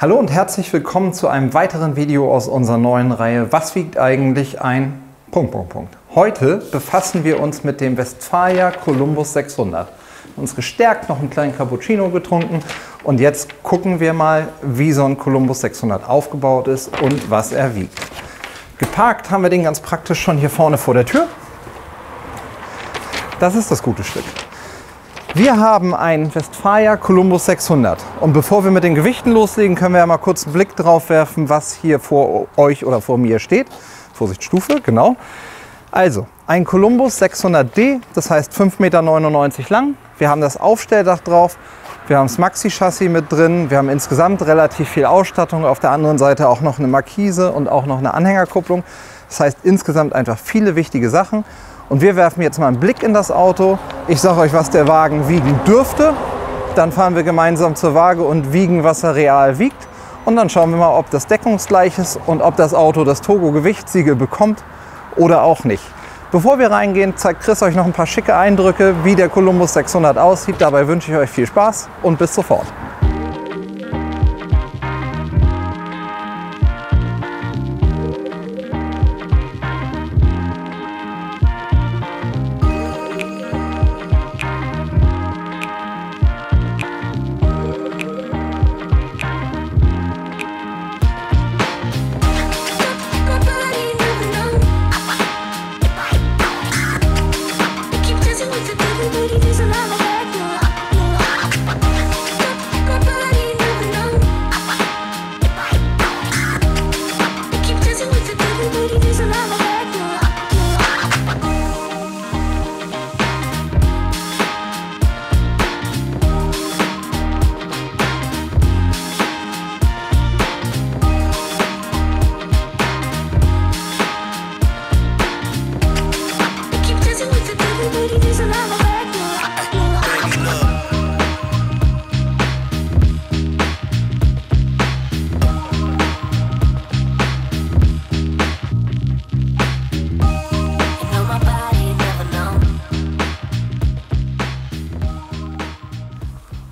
Hallo und herzlich willkommen zu einem weiteren Video aus unserer neuen Reihe Was wiegt eigentlich ein... Heute befassen wir uns mit dem Westfalia Columbus 600. Uns gestärkt, noch einen kleinen Cappuccino getrunken und jetzt gucken wir mal, wie so ein Columbus 600 aufgebaut ist und was er wiegt. Geparkt haben wir den ganz praktisch schon hier vorne vor der Tür. Das ist das gute Stück. Wir haben einen Westfalia Columbus 600 und bevor wir mit den Gewichten loslegen, können wir ja mal kurz einen Blick drauf werfen, was hier vor euch oder vor mir steht. Vorsicht, Stufe, genau. Also, ein Columbus 600D, das heißt 5,99 Meter lang. Wir haben das Aufstelldach drauf, wir haben das Maxi-Chassis mit drin, wir haben insgesamt relativ viel Ausstattung. Auf der anderen Seite auch noch eine Markise und auch noch eine Anhängerkupplung. Das heißt insgesamt einfach viele wichtige Sachen. Und wir werfen jetzt mal einen Blick in das Auto. Ich sage euch, was der Wagen wiegen dürfte. Dann fahren wir gemeinsam zur Waage und wiegen, was er real wiegt. Und dann schauen wir mal, ob das deckungsgleich ist und ob das Auto das Togo-Gewichtssiegel bekommt oder auch nicht. Bevor wir reingehen, zeigt Chris euch noch ein paar schicke Eindrücke, wie der Columbus 600 aussieht. Dabei wünsche ich euch viel Spaß und bis sofort.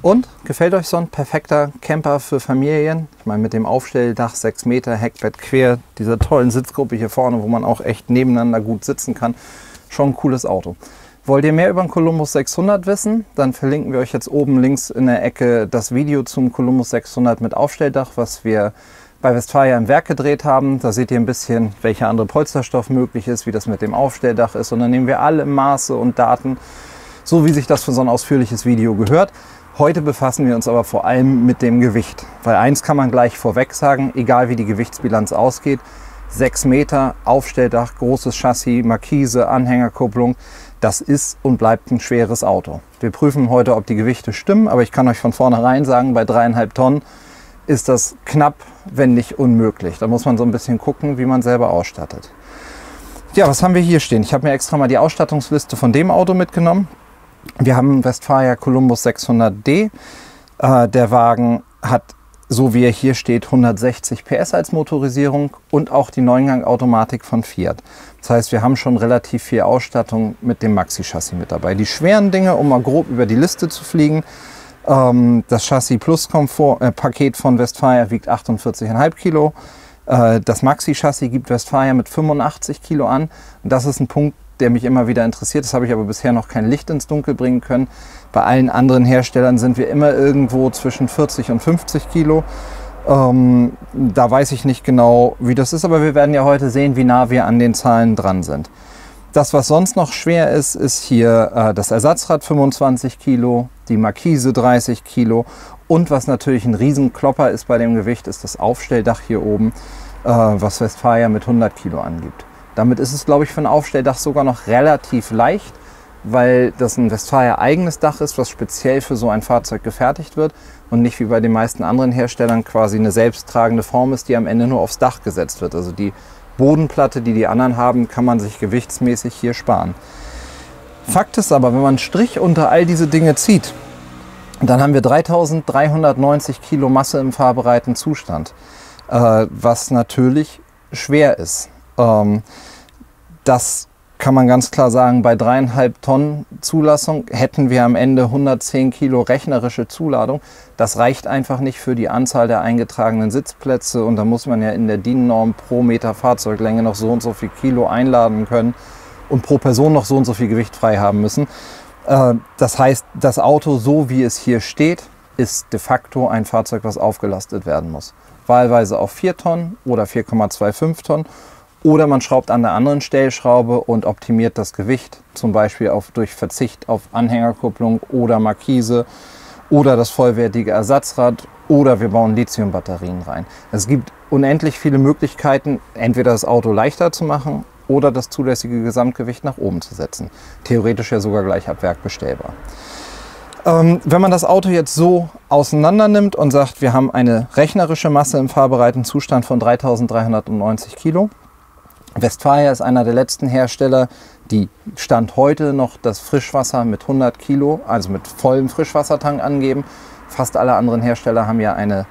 Und gefällt euch so ein perfekter Camper für Familien? Ich meine, mit dem Aufstelldach, 6 Meter, Heckbett quer, dieser tollen Sitzgruppe hier vorne, wo man auch echt nebeneinander gut sitzen kann. Schon ein cooles Auto. Wollt ihr mehr über den Columbus 600 wissen? Dann verlinken wir euch jetzt oben links in der Ecke das Video zum Columbus 600 mit Aufstelldach, was wir bei Westfalia im Werk gedreht haben. Da seht ihr ein bisschen, welcher andere Polsterstoff möglich ist, wie das mit dem Aufstelldach ist. Und dann nehmen wir alle Maße und Daten, so wie sich das für so ein ausführliches Video gehört. Heute befassen wir uns aber vor allem mit dem Gewicht, weil eins kann man gleich vorweg sagen, egal wie die Gewichtsbilanz ausgeht, 6 Meter, Aufstelldach, großes Chassis, Markise, Anhängerkupplung, das ist und bleibt ein schweres Auto. Wir prüfen heute, ob die Gewichte stimmen, aber ich kann euch von vornherein sagen, bei 3,5 Tonnen ist das knapp, wenn nicht unmöglich. Da muss man so ein bisschen gucken, wie man selber ausstattet. Ja, was haben wir hier stehen? Ich habe mir extra mal die Ausstattungsliste von dem Auto mitgenommen. Wir haben einen Westfalia Columbus 600D. Der Wagen hat, so wie er hier steht, 160 PS als Motorisierung und auch die 9-Gang-Automatik von Fiat. Das heißt, wir haben schon relativ viel Ausstattung mit dem Maxi-Chassis mit dabei. Die schweren Dinge, um mal grob über die Liste zu fliegen, das Chassis Plus Paket von Westfalia wiegt 48,5 Kilo. Das Maxi-Chassis gibt Westfalia mit 85 Kilo an. Und das ist ein Punkt, der mich immer wieder interessiert. Das habe ich aber bisher noch kein Licht ins Dunkel bringen können. Bei allen anderen Herstellern sind wir immer irgendwo zwischen 40 und 50 Kilo. Da weiß ich nicht genau, wie das ist, aber wir werden ja heute sehen, wie nah wir an den Zahlen dran sind. Das, was sonst noch schwer ist, ist hier das Ersatzrad 25 Kilo, die Markise 30 Kilo und was natürlich ein Riesenklopper ist bei dem Gewicht, ist das Aufstelldach hier oben, was Westfalia mit 100 Kilo angibt. Damit ist es, glaube ich, für ein Aufstelldach sogar noch relativ leicht, weil das ein Westfalia eigenes Dach ist, was speziell für so ein Fahrzeug gefertigt wird und nicht wie bei den meisten anderen Herstellern quasi eine selbsttragende Form ist, die am Ende nur aufs Dach gesetzt wird. Also die Bodenplatte, die die anderen haben, kann man sich gewichtsmäßig hier sparen. Fakt ist aber, wenn man einen Strich unter all diese Dinge zieht, dann haben wir 3.390 Kilo Masse im fahrbereiten Zustand, was natürlich schwer ist. Das kann man ganz klar sagen, bei 3,5 Tonnen Zulassung hätten wir am Ende 110 Kilo rechnerische Zuladung. Das reicht einfach nicht für die Anzahl der eingetragenen Sitzplätze und da muss man ja in der DIN-Norm pro Meter Fahrzeuglänge noch so und so viel Kilo einladen können und pro Person noch so und so viel Gewicht frei haben müssen. Das heißt, das Auto, so wie es hier steht, ist de facto ein Fahrzeug, was aufgelastet werden muss. Wahlweise auf 4 Tonnen oder 4,25 Tonnen. Oder man schraubt an der anderen Stellschraube und optimiert das Gewicht, zum Beispiel durch Verzicht auf Anhängerkupplung oder Markise oder das vollwertige Ersatzrad oder wir bauen Lithiumbatterien rein. Es gibt unendlich viele Möglichkeiten, entweder das Auto leichter zu machen oder das zulässige Gesamtgewicht nach oben zu setzen. Theoretisch ja sogar gleich ab Werk bestellbar. Wenn man das Auto jetzt so auseinander nimmt und sagt, wir haben eine rechnerische Masse im fahrbereiten Zustand von 3.390 Kilo. Westfalia ist einer der letzten Hersteller, die Stand heute noch das Frischwasser mit 100 Kilo, also mit vollem Frischwassertank angeben. Fast alle anderen Hersteller haben ja eine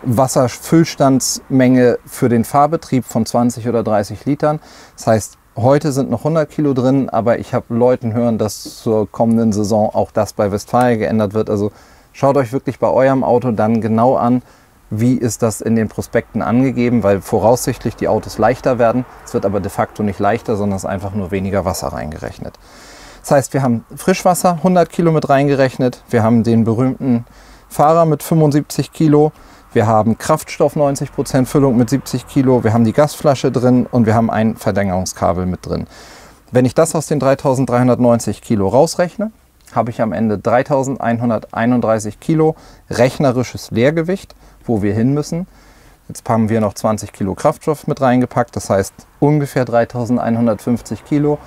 Wasserfüllstandsmenge für den Fahrbetrieb von 20 oder 30 Litern. Das heißt, heute sind noch 100 Kilo drin, aber ich habe Leuten hören, dass zur kommenden Saison auch das bei Westfalia geändert wird. Also schaut euch wirklich bei eurem Auto dann genau an, wie ist das in den Prospekten angegeben, weil voraussichtlich die Autos leichter werden. Es wird aber de facto nicht leichter, sondern es ist einfach nur weniger Wasser reingerechnet. Das heißt, wir haben Frischwasser 100 Kilo mit reingerechnet, wir haben den berühmten Fahrer mit 75 Kilo, wir haben Kraftstoff 90% Füllung mit 70 Kilo, wir haben die Gasflasche drin und wir haben ein Verlängerungskabel mit drin. Wenn ich das aus den 3.390 Kilo rausrechne, habe ich am Ende 3.131 Kilo rechnerisches Leergewicht, wo wir hin müssen. Jetzt haben wir noch 20 Kilo Kraftstoff mit reingepackt, das heißt ungefähr 3.150 Kilo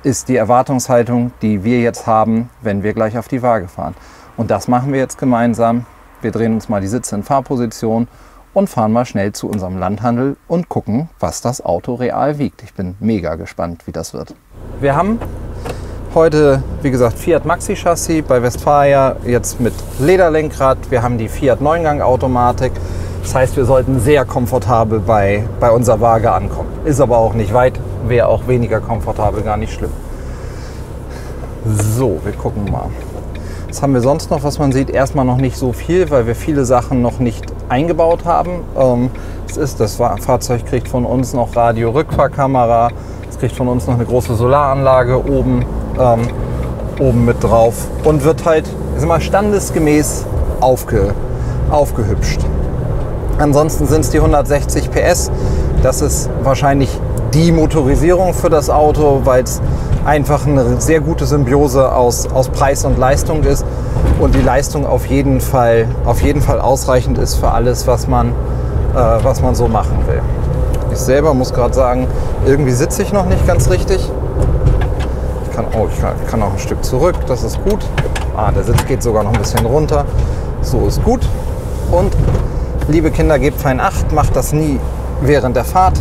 ist die Erwartungshaltung, die wir jetzt haben, wenn wir gleich auf die Waage fahren. Und das machen wir jetzt gemeinsam. Wir drehen uns mal die Sitze in Fahrposition und fahren mal schnell zu unserem Landhandel und gucken, was das Auto real wiegt. Ich bin mega gespannt, wie das wird. Wir haben heute, wie gesagt, Fiat Maxi Chassis bei Westfalia, jetzt mit Lederlenkrad. Wir haben die Fiat 9-Gang-Automatik. Das heißt, wir sollten sehr komfortabel bei unserer Waage ankommen. Ist aber auch nicht weit, wäre auch weniger komfortabel, gar nicht schlimm. So, wir gucken mal. Was haben wir sonst noch, was man sieht? Erstmal noch nicht so viel, weil wir viele Sachen noch nicht eingebaut haben. Das Fahrzeug kriegt von uns noch Radio-Rückfahrkamera. Es kriegt von uns noch eine große Solaranlage oben mit drauf und wird halt, ich sag mal, standesgemäß aufgehübscht. Ansonsten sind es die 160 PS. Das ist wahrscheinlich die Motorisierung für das Auto, weil es einfach eine sehr gute Symbiose aus Preis und Leistung ist und die Leistung auf jeden Fall ausreichend ist für alles, was man so machen will. Ich selber muss gerade sagen, irgendwie sitze ich noch nicht ganz richtig. Ich kann auch ein Stück zurück, das ist gut. Der Sitz geht sogar noch ein bisschen runter. So ist gut. Und liebe Kinder, gebt fein Acht, macht das nie während der Fahrt,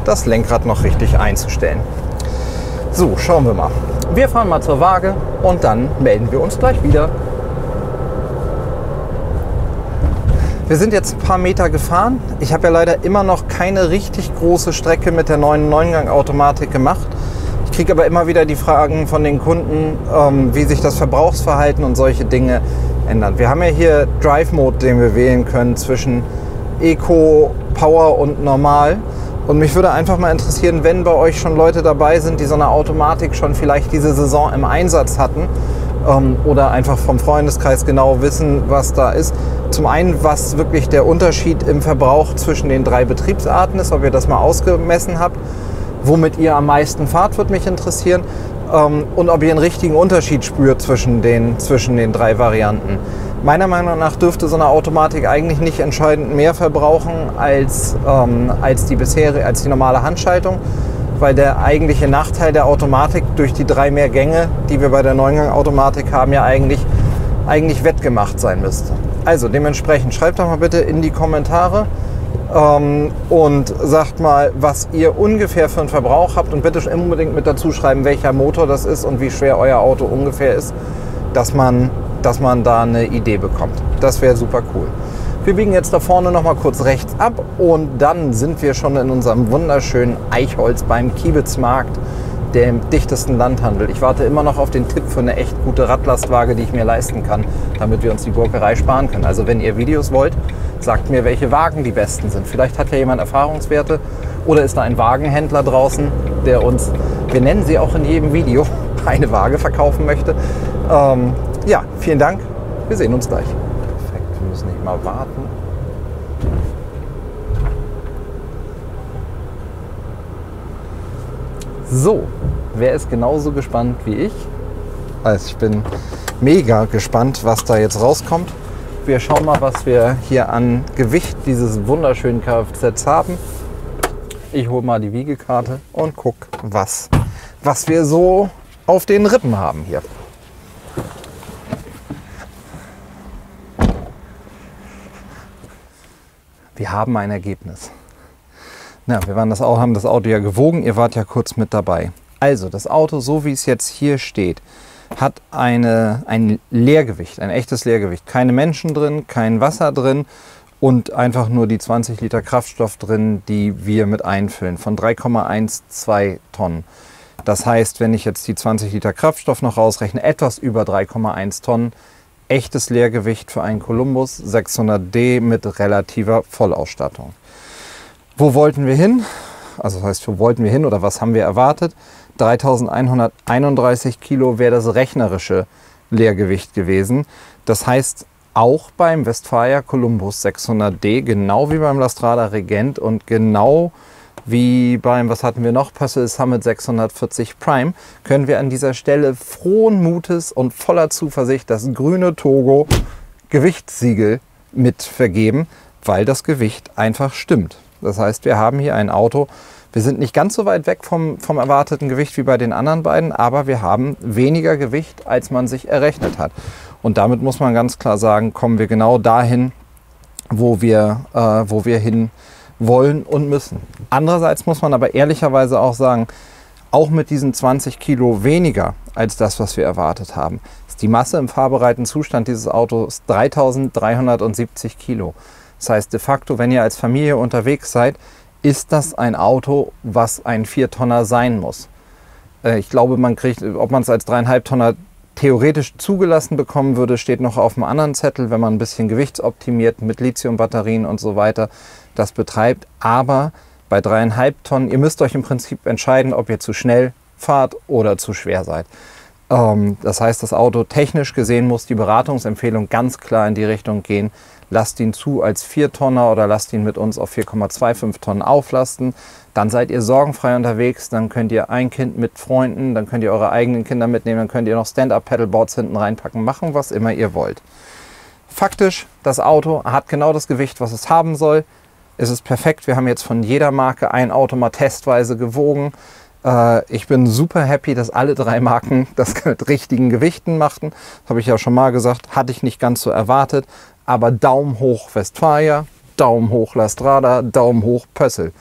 das Lenkrad noch richtig einzustellen. So, schauen wir mal. Wir fahren mal zur Waage und dann melden wir uns gleich wieder. Wir sind jetzt ein paar Meter gefahren. Ich habe ja leider immer noch keine richtig große Strecke mit der neuen 9-Gang-Automatik gemacht. Ich kriege aber immer wieder die Fragen von den Kunden, wie sich das Verbrauchsverhalten und solche Dinge ändern. Wir haben ja hier Drive Mode, den wir wählen können zwischen Eco, Power und Normal. Und mich würde einfach mal interessieren, wenn bei euch schon Leute dabei sind, die so eine Automatik schon vielleicht diese Saison im Einsatz hatten oder einfach vom Freundeskreis genau wissen, was da ist. Zum einen, was wirklich der Unterschied im Verbrauch zwischen den 3 Betriebsarten ist, ob ihr das mal ausgemessen habt. Womit ihr am meisten fahrt, würde mich interessieren. Und ob ihr einen richtigen Unterschied spürt zwischen den 3 Varianten. Meiner Meinung nach dürfte so eine Automatik eigentlich nicht entscheidend mehr verbrauchen als die normale Handschaltung, weil der eigentliche Nachteil der Automatik durch die 3 mehr Gänge, die wir bei der 9-Gang-Automatik haben, ja eigentlich wettgemacht sein müsste. Also dementsprechend schreibt doch mal bitte in die Kommentare und sagt mal, was ihr ungefähr für einen Verbrauch habt und bitte unbedingt mit dazu schreiben, welcher Motor das ist und wie schwer euer Auto ungefähr ist, dass man da eine Idee bekommt. Das wäre super cool. Wir biegen jetzt da vorne noch mal kurz rechts ab und dann sind wir schon in unserem wunderschönen Eichholz beim Kiebitzmarkt dem dichtesten Landhandel. Ich warte immer noch auf den Tipp für eine echt gute Radlastwaage, die ich mir leisten kann, damit wir uns die Gurkerei sparen können. Also wenn ihr Videos wollt, sagt mir, welche Wagen die besten sind. Vielleicht hat ja jemand Erfahrungswerte oder ist da ein Wagenhändler draußen, der uns, wir nennen sie auch in jedem Video, eine Waage verkaufen möchte. Ja, vielen Dank. Wir sehen uns gleich. Perfekt, wir müssen nicht mal warten. So, wer ist genauso gespannt wie ich? Also ich bin mega gespannt, was da jetzt rauskommt. Wir schauen mal, was wir hier an Gewicht dieses wunderschönen Kfz haben. Ich hole mal die Wiegekarte und gucke, was wir so auf den Rippen haben hier. Wir haben ein Ergebnis. Ja, wir haben das Auto ja gewogen, ihr wart ja kurz mit dabei. Also das Auto, so wie es jetzt hier steht, hat ein Leergewicht, ein echtes Leergewicht. Keine Menschen drin, kein Wasser drin und einfach nur die 20 Liter Kraftstoff drin, die wir mit einfüllen, von 3,12 Tonnen. Das heißt, wenn ich jetzt die 20 Liter Kraftstoff noch rausrechne, etwas über 3,1 Tonnen, echtes Leergewicht für einen Columbus 600D mit relativer Vollausstattung. Wo wollten wir hin? Also das heißt, wo wollten wir hin oder was haben wir erwartet? 3131 Kilo wäre das rechnerische Leergewicht gewesen. Das heißt, auch beim Westfalia Columbus 600D, genau wie beim Lastrada Regent und genau wie beim, was hatten wir noch, Pössl Summit 640 Prime, können wir an dieser Stelle frohen Mutes und voller Zuversicht das grüne Togo Gewichtssiegel mit vergeben, weil das Gewicht einfach stimmt. Das heißt, wir haben hier ein Auto, wir sind nicht ganz so weit weg vom erwarteten Gewicht wie bei den anderen beiden, aber wir haben weniger Gewicht, als man sich errechnet hat. Und damit muss man ganz klar sagen, kommen wir genau dahin, wo wir hin wollen und müssen. Andererseits muss man aber ehrlicherweise auch sagen, auch mit diesen 20 Kilo weniger als das, was wir erwartet haben, ist die Masse im fahrbereiten Zustand dieses Autos 3370 Kilo. Das heißt de facto, wenn ihr als Familie unterwegs seid, ist das ein Auto, was ein 4-Tonner sein muss. Ich glaube, man kriegt, ob man es als 3,5 Tonner theoretisch zugelassen bekommen würde, steht noch auf einem anderen Zettel, wenn man ein bisschen gewichtsoptimiert mit Lithiumbatterien und so weiter das betreibt. Aber bei 3,5 Tonnen, ihr müsst euch im Prinzip entscheiden, ob ihr zu schnell fahrt oder zu schwer seid. Das heißt, das Auto technisch gesehen muss die Beratungsempfehlung ganz klar in die Richtung gehen. Lasst ihn zu als 4-Tonner oder lasst ihn mit uns auf 4,25 Tonnen auflasten. Dann seid ihr sorgenfrei unterwegs, dann könnt ihr ein Kind mit Freunden, dann könnt ihr eure eigenen Kinder mitnehmen, dann könnt ihr noch Stand-Up-Pedalboards hinten reinpacken, machen, was immer ihr wollt. Faktisch, das Auto hat genau das Gewicht, was es haben soll. Es ist perfekt, wir haben jetzt von jeder Marke ein Auto mal testweise gewogen. Ich bin super happy, dass alle drei Marken das mit richtigen Gewichten machten. Das habe ich ja schon mal gesagt, hatte ich nicht ganz so erwartet. Aber Daumen hoch Westfalia, Daumen hoch Lastrada, Daumen hoch Pössl.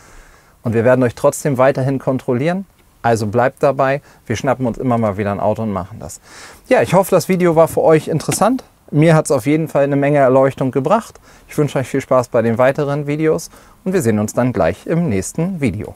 Und wir werden euch trotzdem weiterhin kontrollieren. Also bleibt dabei, wir schnappen uns immer mal wieder ein Auto und machen das. Ja, ich hoffe, das Video war für euch interessant. Mir hat es auf jeden Fall eine Menge Erleuchtung gebracht. Ich wünsche euch viel Spaß bei den weiteren Videos und wir sehen uns dann gleich im nächsten Video.